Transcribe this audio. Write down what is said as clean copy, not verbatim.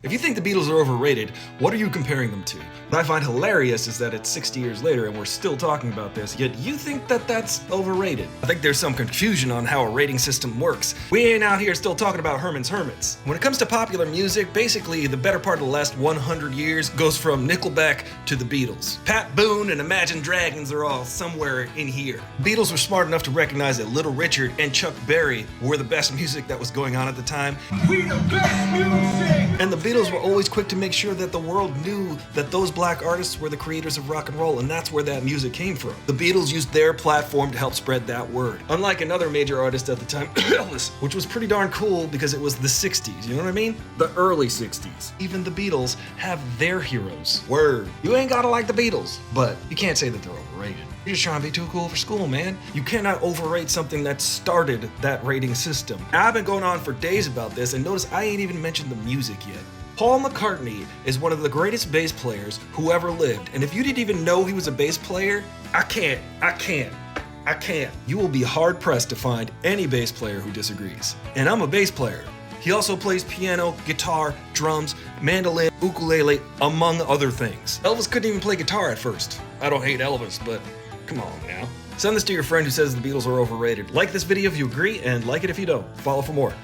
If you think the Beatles are overrated, what are you comparing them to? What I find hilarious is that it's 60 years later and we're still talking about this, yet you think that that's overrated. I think there's some confusion on how a rating system works. We ain't out here still talking about Herman's Hermits. When it comes to popular music, basically the better part of the last 100 years goes from Nickelback to the Beatles. Pat Boone and Imagine Dragons are all somewhere in here. Beatles were smart enough to recognize that Little Richard and Chuck Berry were the best music that was going on at the time. We the best music! And the Beatles were always quick to make sure that the world knew that those black artists were the creators of rock and roll, and that's where that music came from. The Beatles used their platform to help spread that word. Unlike another major artist at the time, Elvis, which was pretty darn cool because it was the 60s, you know what I mean? The early 60s. Even the Beatles have their heroes. Word. You ain't gotta like the Beatles, but you can't say that they're overrated. You're just trying to be too cool for school, man. You cannot overrate something that started that rating system. Now, I've been going on for days about this, and notice I ain't even mentioned the music yet. Paul McCartney is one of the greatest bass players who ever lived, and if you didn't even know he was a bass player, I can't. You will be hard-pressed to find any bass player who disagrees. And I'm a bass player. He also plays piano, guitar, drums, mandolin, ukulele, among other things. Elvis couldn't even play guitar at first. I don't hate Elvis, but come on now. Send this to your friend who says the Beatles are overrated. Like this video if you agree, and like it if you don't. Follow for more.